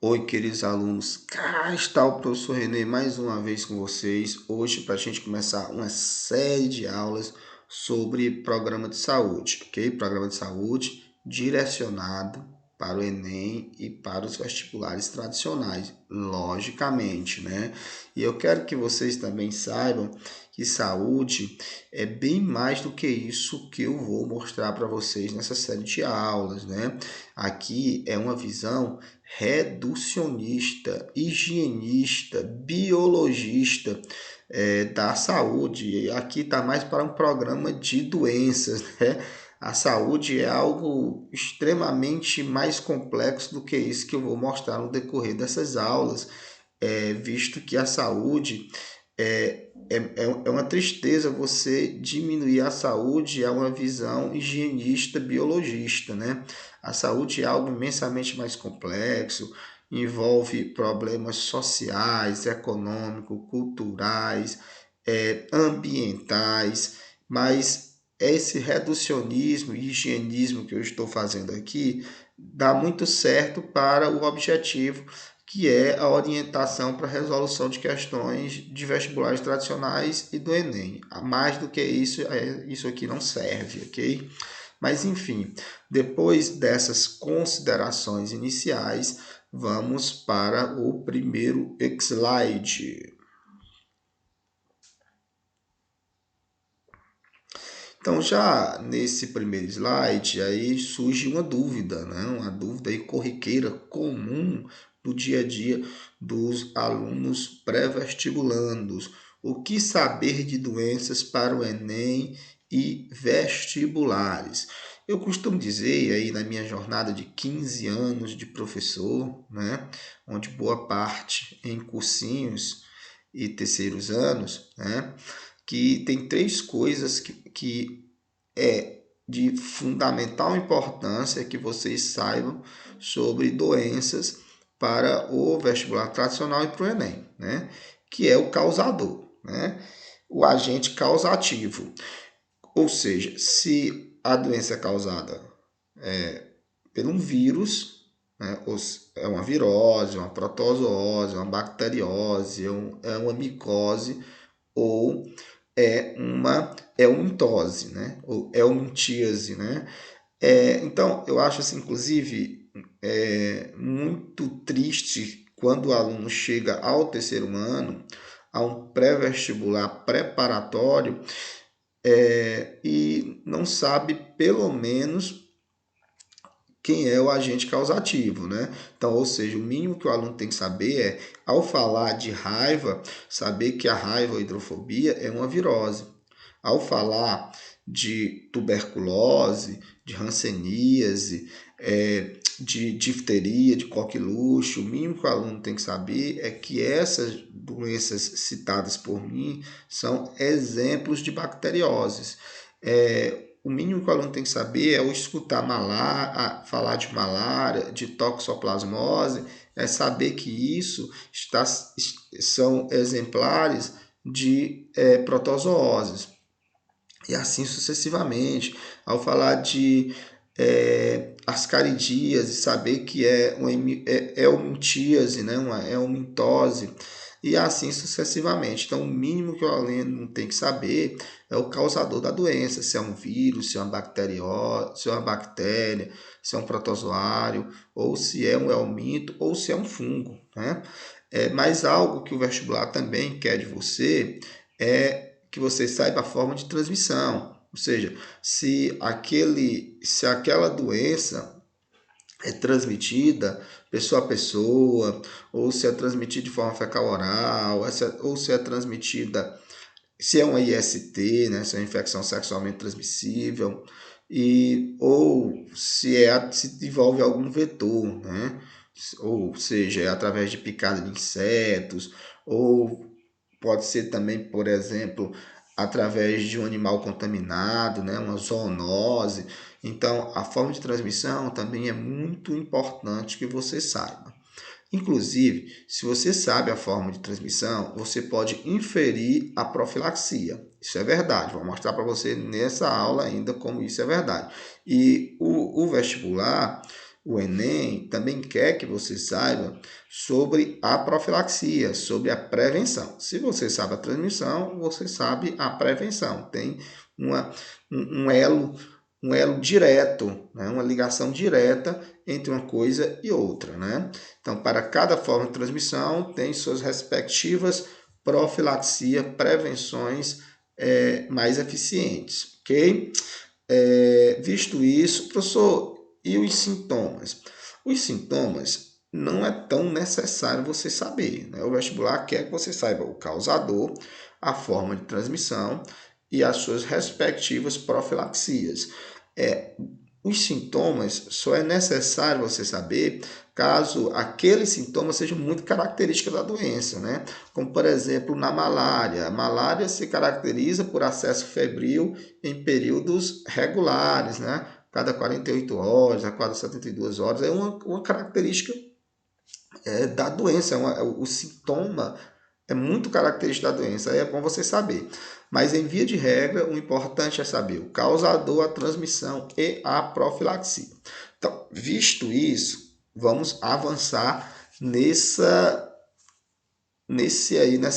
Oi, queridos alunos, cá está o professor Renê mais uma vez com vocês, hoje para a gente começar uma série de aulas sobre programa de saúde, ok? Programa de saúde direcionado para o Enem e para os vestibulares tradicionais, logicamente, né? E eu quero que vocês também saibam que saúde é bem mais do que isso que eu vou mostrar para vocês nessa série de aulas, né? Aqui é uma visão reducionista, higienista, biologista da saúde. Aqui está mais para um programa de doenças, né? A saúde é algo extremamente mais complexo do que isso que eu vou mostrar no decorrer dessas aulas, visto que a saúde é uma tristeza você diminuir a saúde a uma visão higienista, biologista, né? A saúde é algo imensamente mais complexo, envolve problemas sociais, econômicos, culturais, ambientais, mas esse reducionismo e higienismo que eu estou fazendo aqui dá muito certo para o objetivo que é a orientação para a resolução de questões de vestibulares tradicionais e do Enem. Mais do que isso, isso aqui não serve, ok? Mas enfim, depois dessas considerações iniciais, vamos para o primeiro slide. Então, já nesse primeiro slide, aí surge uma dúvida, né? Uma dúvida aí corriqueira, comum do dia a dia dos alunos pré-vestibulandos. O que saber de doenças para o Enem e vestibulares? Eu costumo dizer aí na minha jornada de 15 anos de professor, né? Onde boa parte em cursinhos e terceiros anos, né? Que tem três coisas que é de fundamental importância que vocês saibam sobre doenças para o vestibular tradicional e para o Enem, né? Que é o causador, né? O agente causativo. Ou seja, se a doença é causada por um vírus, né? É uma virose, uma protozoose, uma bacteriose, é uma micose ou uma eumintose, né? Ou eumintíase, né? Então, eu acho assim, inclusive, muito triste quando o aluno chega ao terceiro ano, a um pré-vestibular preparatório, e não sabe, pelo menos, quem é o agente causativo, né? Então, ou seja, o mínimo que o aluno tem que saber é, ao falar de raiva, saber que a raiva ou hidrofobia é uma virose. Ao falar de tuberculose, de hanseníase, de difteria, de coqueluche, o mínimo que o aluno tem que saber é que essas doenças citadas por mim são exemplos de bacterioses. O mínimo que o aluno tem que saber é o escutar falar de malária, de toxoplasmose, é saber que isso são exemplares de protozooses. E assim sucessivamente. Ao falar de ascaridíase, saber que é uma eumintíase, né? Uma eumintose, e assim sucessivamente. Então, o mínimo que o aluno tem que saber é o causador da doença, se é um vírus, se é uma bactéria, se é um protozoário, ou se é um helminto, ou se é um fungo, né? Mas algo que o vestibular também quer de você é que você saiba a forma de transmissão. Ou seja, se aquela doença é transmitida pessoa a pessoa, ou se é transmitida de forma fecal oral, ou se é transmitida, se é uma IST, né, se é uma infecção sexualmente transmissível, ou se envolve algum vetor, né, ou seja, é através de picada de insetos, ou pode ser também, por exemplo, através de um animal contaminado, né, uma zoonose. Então, a forma de transmissão também é muito importante que você saiba. Inclusive, se você sabe a forma de transmissão, você pode inferir a profilaxia. Isso é verdade. Vou mostrar para você nessa aula ainda como isso é verdade. E o vestibular, o Enem também quer que você saiba sobre a profilaxia, sobre a prevenção. Se você sabe a transmissão, você sabe a prevenção. Tem um elo direto, né? Uma ligação direta entre uma coisa e outra, né? Então, para cada forma de transmissão, tem suas respectivas profilaxia, prevenções mais eficientes, ok? Visto isso, professor, e os sintomas? Os sintomas não é tão necessário você saber, né? O vestibular quer que você saiba o causador, a forma de transmissão e as suas respectivas profilaxias. Os sintomas só é necessário você saber caso aqueles sintomas sejam muito característicos da doença, né? Como, por exemplo, na malária. A malária se caracteriza por acesso febril em períodos regulares, né? Cada 48 horas, a cada 72 horas. É uma característica da doença, o sintoma é muito característico da doença, aí é bom você saber. Mas, em via de regra, o importante é saber o causador, a transmissão e a profilaxia. Então, visto isso, vamos avançar nessa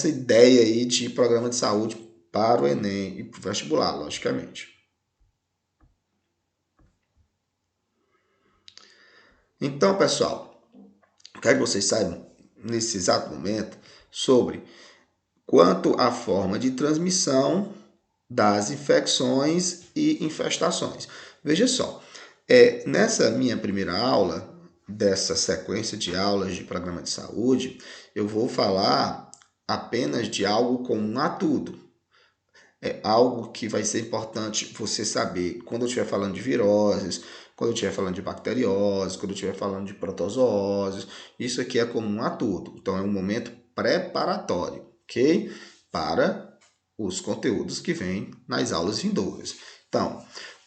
ideia aí de programa de saúde para o Enem e para o vestibular, logicamente. Então, pessoal, quero que vocês saibam, nesse exato momento, sobre quanto à forma de transmissão das infecções e infestações. Veja só, nessa minha primeira aula, dessa sequência de aulas de programa de saúde, eu vou falar apenas de algo comum a tudo. É algo que vai ser importante você saber quando eu estiver falando de viroses, quando eu estiver falando de bacterioses, quando eu estiver falando de protozooses. Isso aqui é comum a tudo. Então, é um momento preparatório, ok? Para os conteúdos que vêm nas aulas vindouras. Então,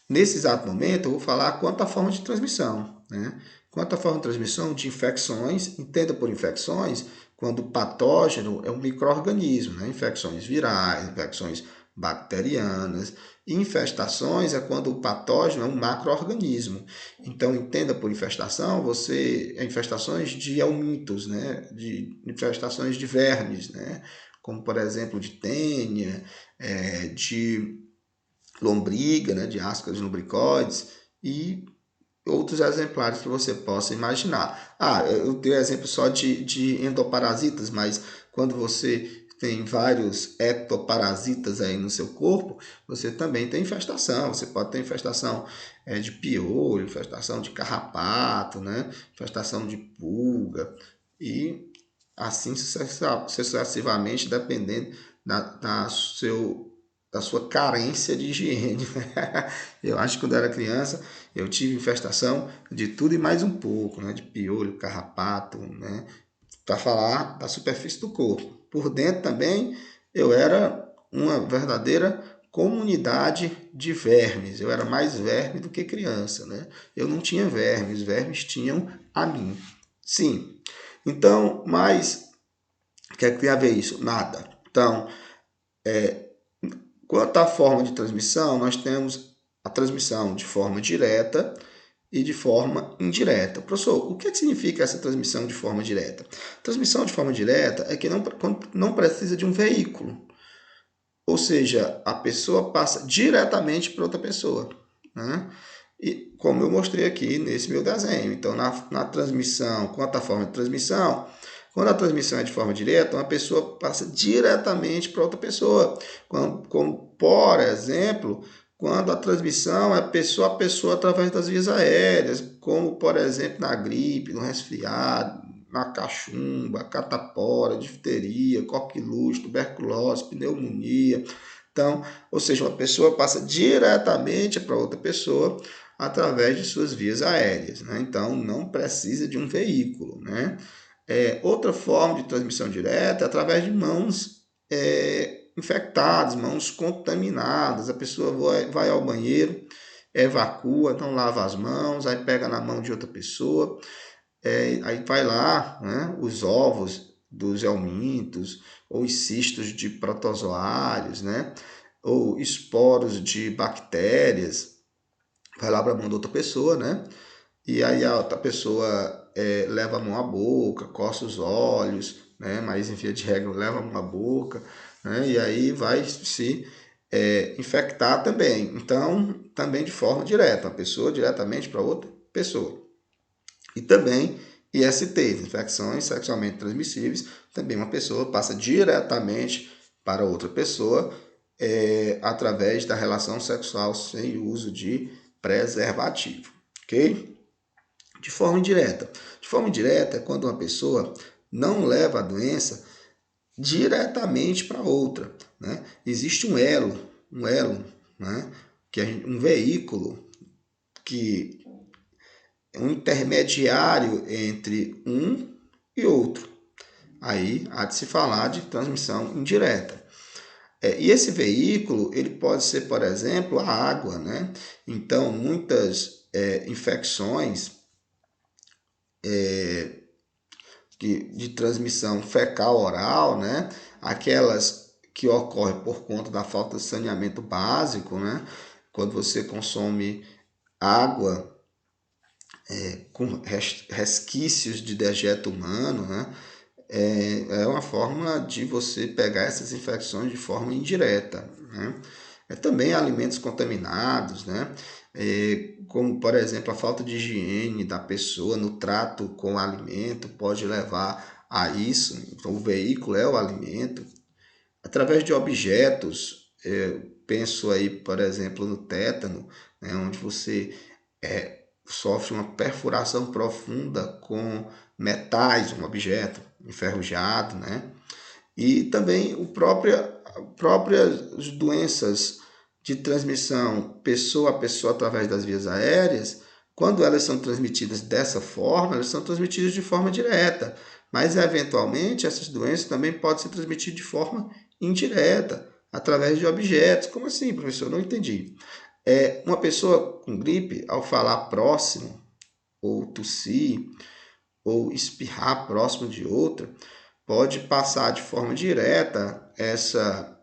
nesse exato momento, eu vou falar quanto à forma de transmissão, né? Quanto à forma de transmissão de infecções, entenda por infecções, quando o patógeno é um micro-organismo, né? Infecções virais, infecções bacterianas. Infestações é quando o patógeno é um macro-organismo. Então, entenda por infestação, infestações de helmintos, né? De infestações de vermes, né? Como, por exemplo, de tênia, de lombriga, né? De ascaris lumbricoides e outros exemplares que você possa imaginar. Eu dei exemplo só de endoparasitas, mas quando você tem vários ectoparasitas aí no seu corpo, você também tem infestação. Você pode ter infestação de piolho, infestação de carrapato, né? Infestação de pulga e assim sucessivamente, dependendo da sua carência de higiene. Eu acho que quando eu era criança, eu tive infestação de tudo e mais um pouco, né? De piolho, carrapato, né? Para falar da superfície do corpo. Por dentro também, eu era uma verdadeira comunidade de vermes. Eu era mais verme do que criança, né? Eu não tinha vermes, os vermes tinham a mim. Sim. Então, mas o que é que tem a ver isso? Nada. Então, quanto à forma de transmissão, nós temos a transmissão de forma direta e de forma indireta. Professor, o que significa essa transmissão de forma direta? Transmissão de forma direta é que não precisa de um veículo. Ou seja, a pessoa passa diretamente para outra pessoa, né? E como eu mostrei aqui nesse meu desenho. Então, na transmissão, quanto à forma de transmissão, quando a transmissão é de forma direta, uma pessoa passa diretamente para outra pessoa. Como, por exemplo, quando a transmissão é pessoa a pessoa através das vias aéreas, como, por exemplo, na gripe, no resfriado, na cachumba, catapora, difteria, coqueluche, tuberculose, pneumonia. Então, ou seja, uma pessoa passa diretamente para outra pessoa através de suas vias aéreas, né? Então, não precisa de um veículo, né? Outra forma de transmissão direta é através de mãos infectadas, mãos contaminadas. A pessoa vai ao banheiro, evacua, não lava as mãos, aí pega na mão de outra pessoa, aí vai lá, né, os ovos dos helmintos, ou os cistos de protozoários, né, ou esporos de bactérias, vai lá para a mão de outra pessoa, né, e aí a outra pessoa leva a mão à boca, coça os olhos, né? Mas em via de regra leva a mão à boca, né? E aí vai se infectar também. Então, também de forma direta, uma pessoa diretamente para outra pessoa. E também ISTs, infecções sexualmente transmissíveis, também uma pessoa passa diretamente para outra pessoa através da relação sexual sem uso de preservativo, ok? De forma indireta. De forma indireta é quando uma pessoa não leva a doença diretamente para outra, né? Existe um elo, né? Que um veículo que é um intermediário entre um e outro. Aí há de se falar de transmissão indireta. E esse veículo, ele pode ser, por exemplo, a água, né? Então, muitas infecções de transmissão fecal-oral, né? Aquelas que ocorrem por conta da falta de saneamento básico, né? Quando você consome água com resquícios de dejeto humano, né? É uma forma de você pegar essas infecções de forma indireta, né? Também alimentos contaminados, né? Como, por exemplo, a falta de higiene da pessoa no trato com o alimento pode levar a isso. Então, o veículo é o alimento. Através de objetos, penso aí, por exemplo, no tétano, né? Onde você sofre uma perfuração profunda com metais, um objeto enferrujado, né? E também próprias doenças de transmissão pessoa a pessoa através das vias aéreas, quando elas são transmitidas dessa forma, elas são transmitidas de forma direta, mas eventualmente essas doenças também podem ser transmitidas de forma indireta, através de objetos. Como assim, professor? Não entendi. Uma pessoa com gripe, ao falar próximo, ou tossir, ou espirrar próximo de outra, pode passar de forma direta essa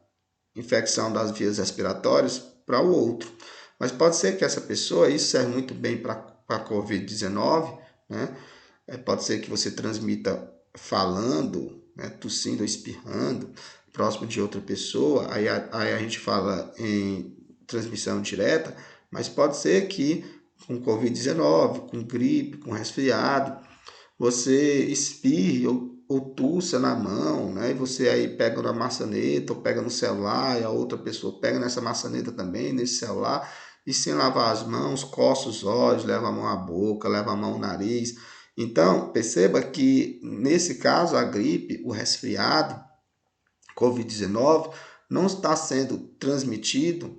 infecção das vias respiratórias para o outro. Mas pode ser que essa pessoa, isso serve muito bem para a Covid-19, né? Pode ser que você transmita falando, né, tossindo ou espirrando, próximo de outra pessoa, aí a gente fala em transmissão direta, mas pode ser que com Covid-19, com gripe, com resfriado, você espirre ou tussa na mão, né? E você aí pega na maçaneta ou pega no celular e a outra pessoa pega nessa maçaneta também, nesse celular, e sem lavar as mãos, coça os olhos, leva a mão à boca, leva a mão ao nariz. Então, perceba que nesse caso a gripe, o resfriado, Covid-19, não está sendo transmitido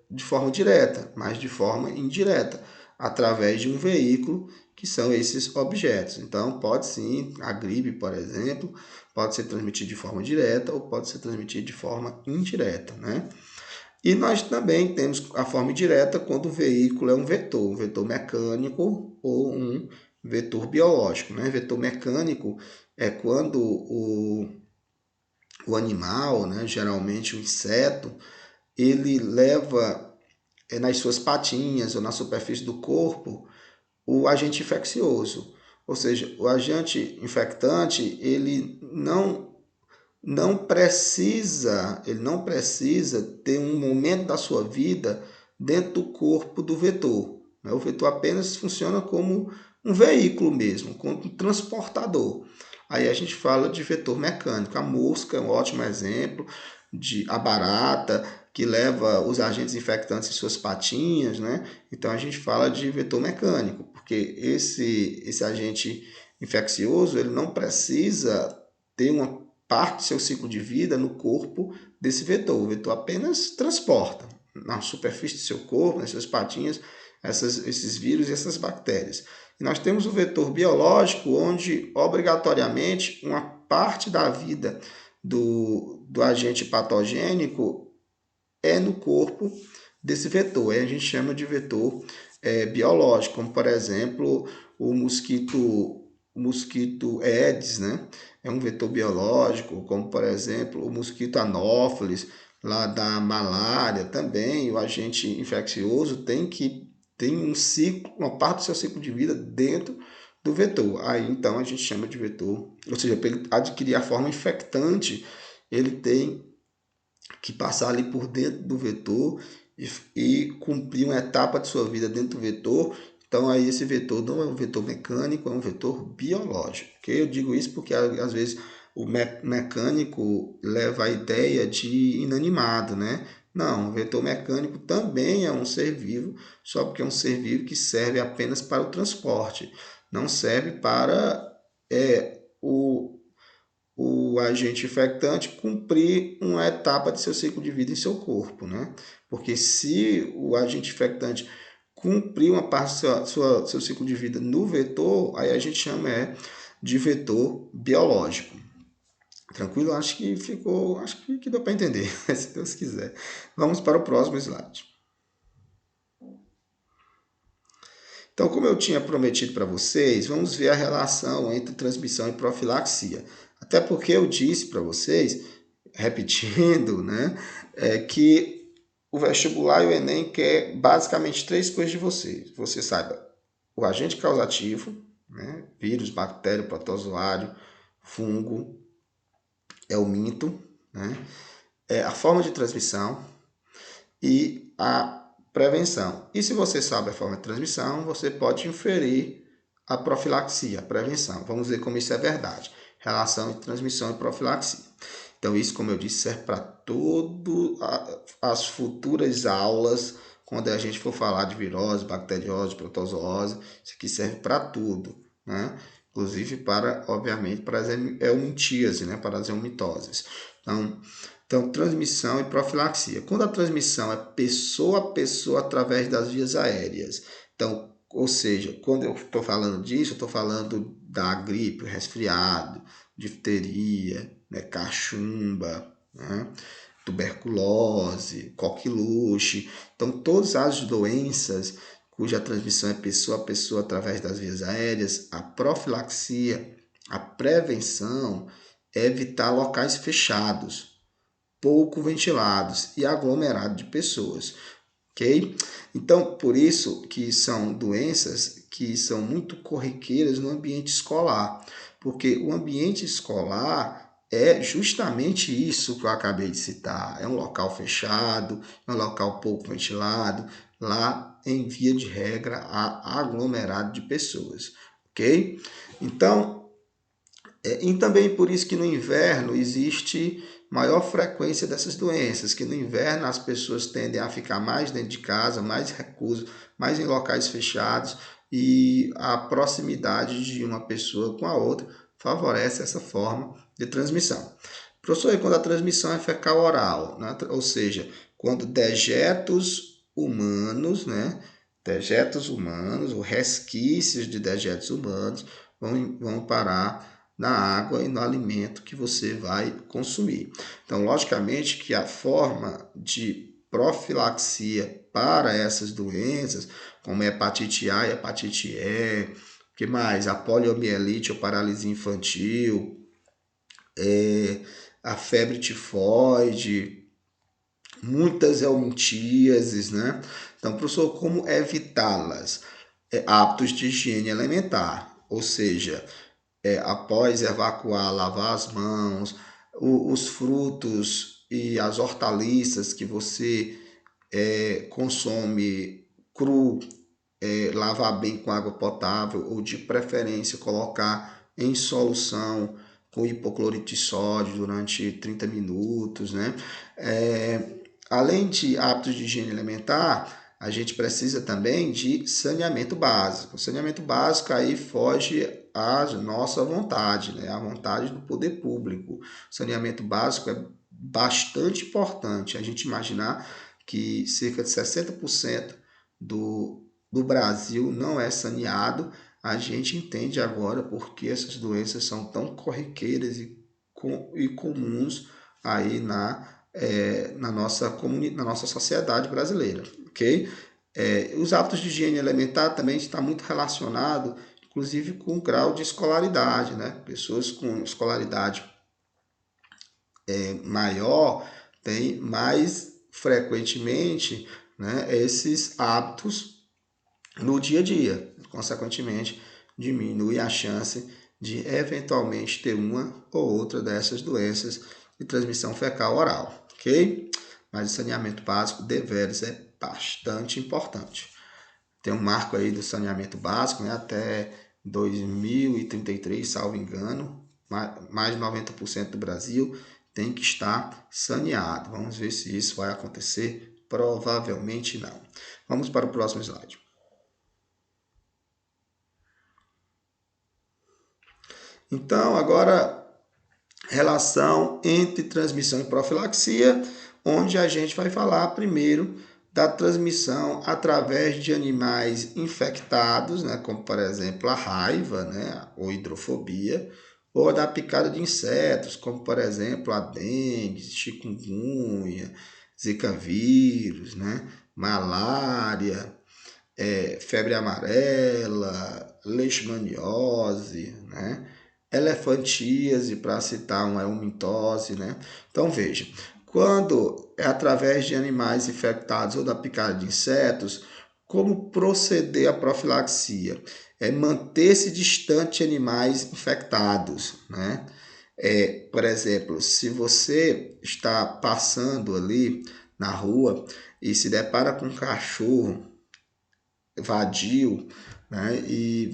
de forma direta, mas de forma indireta, através de um veículo que são esses objetos. Então, pode sim, a gripe, por exemplo, pode ser transmitida de forma direta ou pode ser transmitida de forma indireta, né? E nós também temos a forma indireta quando o veículo é um vetor mecânico ou um vetor biológico, né? Vetor mecânico é quando o animal, né, geralmente o inseto, ele leva nas suas patinhas ou na superfície do corpo o agente infeccioso. Ou seja, o agente infectante, ele não precisa ter um momento da sua vida dentro do corpo do vetor. O vetor apenas funciona como um veículo mesmo, como um transportador. Aí a gente fala de vetor mecânico. A mosca é um ótimo exemplo, a barata, que leva os agentes infectantes em suas patinhas, né? Então a gente fala de vetor mecânico, porque esse agente infeccioso, ele não precisa ter uma parte do seu ciclo de vida no corpo desse vetor. O vetor apenas transporta na superfície do seu corpo, nas suas patinhas, esses vírus e essas bactérias. E nós temos o vetor biológico, onde obrigatoriamente uma parte da vida do agente patogênico é no corpo desse vetor. Aí a gente chama de vetor biológico, como por exemplo o mosquito Aedes, né? É um vetor biológico, como por exemplo o mosquito Anopheles, lá da malária também, o agente infeccioso tem que tem um ciclo, uma parte do seu ciclo de vida dentro do vetor. Aí então a gente chama de vetor, ou seja, para ele adquirir a forma infectante, ele tem que passar ali por dentro do vetor e cumprir uma etapa de sua vida dentro do vetor. Então aí esse vetor não é um vetor mecânico, é um vetor biológico. Okay? Eu digo isso porque às vezes o mecânico leva a ideia de inanimado, né? Não, o vetor mecânico também é um ser vivo, só porque é um ser vivo que serve apenas para o transporte, não serve para o agente infectante cumprir uma etapa de seu ciclo de vida em seu corpo, né? Porque se o agente infectante cumprir uma parte do seu ciclo de vida no vetor, aí a gente chama de vetor biológico. Tranquilo? Acho que deu para entender, se Deus quiser. Vamos para o próximo slide. Então, como eu tinha prometido para vocês, vamos ver a relação entre transmissão e profilaxia. Até porque eu disse para vocês, repetindo, né, que o vestibular e o Enem quer basicamente três coisas de vocês. Você saiba o agente causativo, né, vírus, bactéria, protozoário, fungo, é o minto, né, a forma de transmissão e a prevenção. E se você sabe a forma de transmissão, você pode inferir a profilaxia, a prevenção. Vamos ver como isso é verdade. Relação entre transmissão e profilaxia. Então, isso, como eu disse, serve para todas as futuras aulas, quando a gente for falar de virose, bacteriose, protozoose, isso aqui serve para tudo, né? Inclusive para, obviamente, para as eumintíase, né? Para as eumitoses. Então, transmissão e profilaxia. Quando a transmissão é pessoa a pessoa através das vias aéreas. Então, ou seja, quando eu estou falando disso, eu estou falando da gripe, resfriado, difteria, né, cachumba, né, tuberculose, coqueluche. Então, todas as doenças cuja transmissão é pessoa a pessoa através das vias aéreas, a profilaxia, a prevenção é evitar locais fechados, pouco ventilados e aglomerado de pessoas, ok? Então, por isso que são doenças que são muito corriqueiras no ambiente escolar, porque o ambiente escolar é justamente isso que eu acabei de citar, é um local fechado, é um local pouco ventilado, lá em via de regra há aglomerado de pessoas, ok? Então, e também por isso que no inverno existe maior frequência dessas doenças, que no inverno as pessoas tendem a ficar mais dentro de casa, mais recluso, mais em locais fechados e a proximidade de uma pessoa com a outra favorece essa forma de transmissão. Professor, e quando a transmissão é fecal oral, né? Ou seja, quando dejetos humanos, né? Dejetos humanos, ou resquícios de dejetos humanos vão parar na água e no alimento que você vai consumir. Então, logicamente que a forma de profilaxia para essas doenças, como a hepatite A e hepatite E, que mais? A poliomielite ou paralisia infantil, a febre tifoide, muitas eumintíases, né? Então, professor, como evitá-las? Hábitos de higiene alimentar, ou seja, após evacuar, lavar as mãos, os frutos e as hortaliças que você consome cru, lavar bem com água potável ou de preferência colocar em solução com hipoclorito de sódio durante 30 minutos, né? Além de hábitos de higiene alimentar, a gente precisa também de saneamento básico. O saneamento básico aí foge à nossa vontade, né? À vontade do poder público. O saneamento básico é bastante importante. A gente imaginar que cerca de 60% do Brasil não é saneado, a gente entende agora por que essas doenças são tão corriqueiras e comuns aí na nossa sociedade brasileira, ok? Os hábitos de higiene alimentar também está muito relacionado, inclusive, com o grau de escolaridade, né? Pessoas com escolaridade maior têm mais frequentemente, né, esses hábitos no dia a dia. Consequentemente, diminui a chance de eventualmente ter uma ou outra dessas doenças de transmissão fecal oral, ok? Mas o saneamento básico deveres é bastante importante. Tem um marco aí do saneamento básico, né, até 2033, salvo engano, mais de 90% do Brasil tem que estar saneado. Vamos ver se isso vai acontecer. Provavelmente não. Vamos para o próximo slide. Então, agora, relação entre transmissão e profilaxia, onde a gente vai falar primeiro da transmissão através de animais infectados, né, como por exemplo a raiva, né, ou hidrofobia, ou da picada de insetos, como por exemplo a dengue, chikungunya, zika vírus, né, malária, febre amarela, leishmaniose, né, elefantíase, para citar uma helmintose, né? Então veja, quando é através de animais infectados ou da picada de insetos, como proceder à profilaxia? É manter-se distante de animais infectados, né? Por exemplo, se você está passando ali na rua e se depara com um cachorro vadio, né? E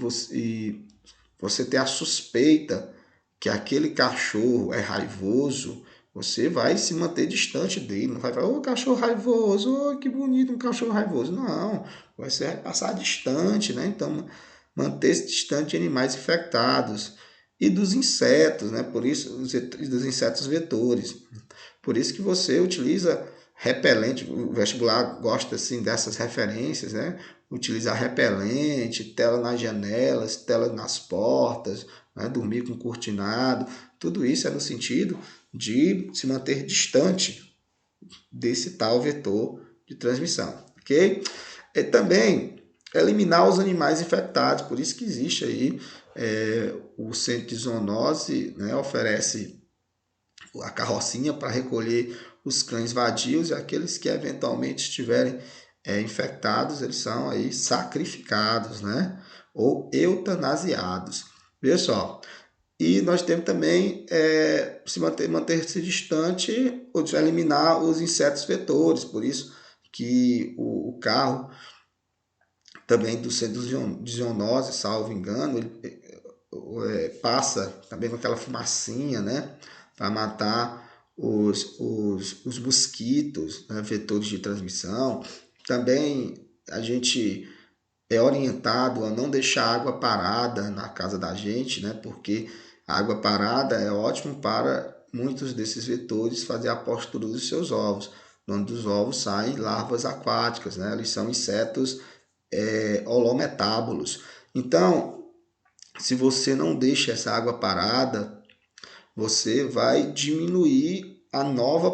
você tem a suspeita que aquele cachorro é raivoso, você vai se manter distante dele. Não vai falar, ô cachorro raivoso, ô que bonito um cachorro raivoso. Não, você vai passar distante, né? Então, manter-se distante de animais infectados e dos insetos, né? Por isso, dos insetos vetores. Por isso que você utiliza repelente, o vestibular gosta assim dessas referências, né? Utilizar repelente, tela nas janelas, tela nas portas, né? Dormir com cortinado, tudo isso é no sentido de se manter distante desse tal vetor de transmissão, ok? E também eliminar os animais infectados, por isso que existe aí o centro de zoonose, né? Oferece a carrocinha para recolher os cães vadios e aqueles que eventualmente estiverem infectados, eles são aí sacrificados, né? Ou eutanasiados. Veja só. E nós temos também manter-se distante ou eliminar os insetos vetores, por isso que o carro também do centro de zoonose, salvo engano, ele passa também com aquela fumacinha, né? Para matar os mosquitos, né, vetores de transmissão. Também a gente é orientado a não deixar água parada na casa da gente, né, porque a água parada é ótimo para muitos desses vetores fazer a postura dos seus ovos. Onde dos ovos saem larvas aquáticas, né? Eles são insetos holometábolos. Então, se você não deixa essa água parada, você vai diminuir a nova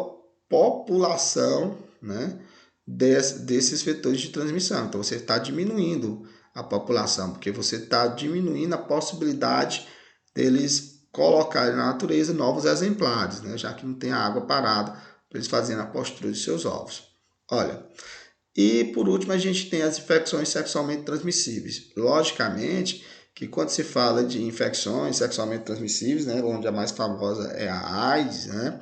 população, né, desses vetores de transmissão. Então, você está diminuindo a população, porque você está diminuindo a possibilidade deles colocarem na natureza novos exemplares, né, já que não tem água parada para eles fazerem a postura de seus ovos. Olha, e por último a gente tem as infecções sexualmente transmissíveis. Logicamente que quando se fala de infecções sexualmente transmissíveis, né, onde a mais famosa é a AIDS, né,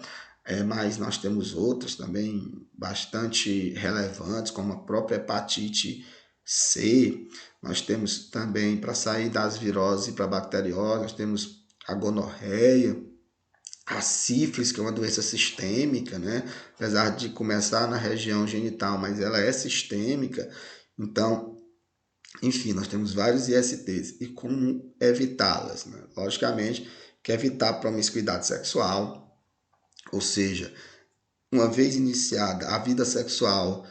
mas nós temos outras também bastante relevantes, como a própria hepatite C. Nós temos também, para sair das viroses e para bacterioses, nós temos a gonorreia, a sífilis, que é uma doença sistêmica, né? Apesar de começar na região genital, mas ela é sistêmica. Então, enfim, nós temos vários ISTs. E como evitá-las, né? Logicamente, que evitar a promiscuidade sexual, ou seja, uma vez iniciada a vida sexual,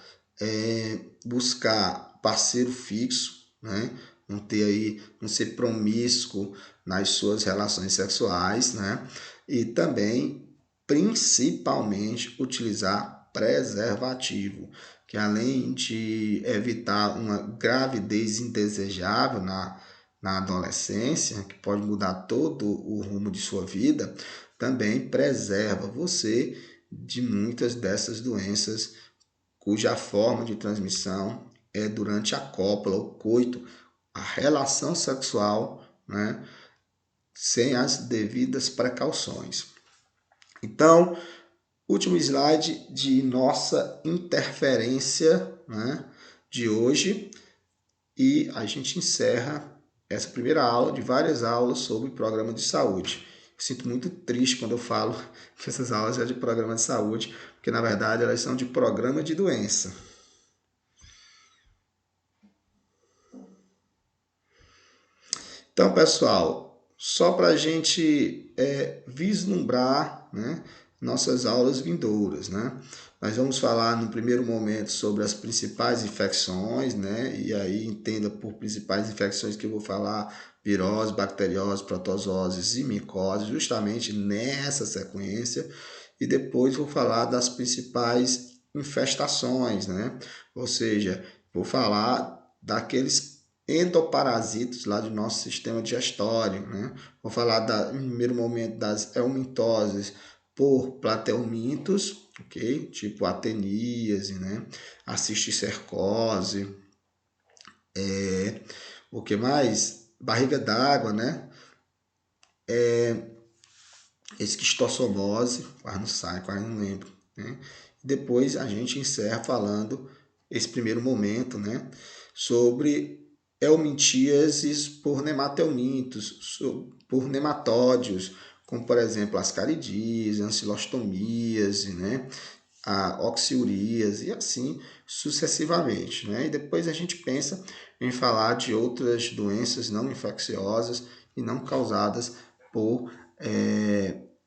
buscar parceiro fixo, né? Não ser promíscuo nas suas relações sexuais, né? E também, principalmente, utilizar preservativo, que além de evitar uma gravidez indesejável na adolescência, que pode mudar todo o rumo de sua vida, também preserva você de muitas dessas doenças cuja forma de transmissão é durante a cópula, o coito, a relação sexual, né, sem as devidas precauções. Então, último slide de nossa interferência, né, de hoje, e a gente encerra essa primeira aula de várias aulas sobre programa de saúde. Eu sinto muito triste quando eu falo que essas aulas são de programa de saúde, porque na verdade elas são de programa de doença. Então, pessoal, só para a gente vislumbrar, né, nossas aulas vindouras, né? Nós vamos falar no primeiro momento sobre as principais infecções, né? E aí entenda por principais infecções que eu vou falar virose, bacteriose, protozooses e micose, justamente nessa sequência. E depois vou falar das principais infestações, né? Ou seja, vou falar daqueles endoparasitos lá do nosso sistema digestório, né? Vou falar em primeiro momento das helmintoses por plateumintos, ok? Tipo ateníase, né? A cisticercose, o que mais? Barriga d'água, né? Esquistossomose, quase não sai, quase não lembro, né? Depois a gente encerra falando esse primeiro momento, né? Sobre helmintíases por nematelmintos, por nematódios, como por exemplo ascaridíase, ancilostomíase, né? A oxiuríase e assim sucessivamente, né? E depois a gente pensa em falar de outras doenças não infecciosas e não causadas por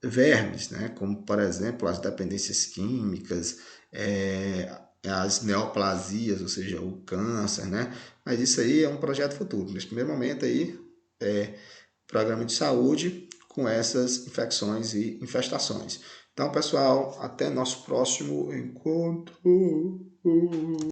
vermes, né? Como por exemplo as dependências químicas, as neoplasias, ou seja, o câncer, né? Mas isso aí é um projeto futuro. Nesse primeiro momento aí, programa de saúde com essas infecções e infestações. Então, pessoal, até nosso próximo encontro.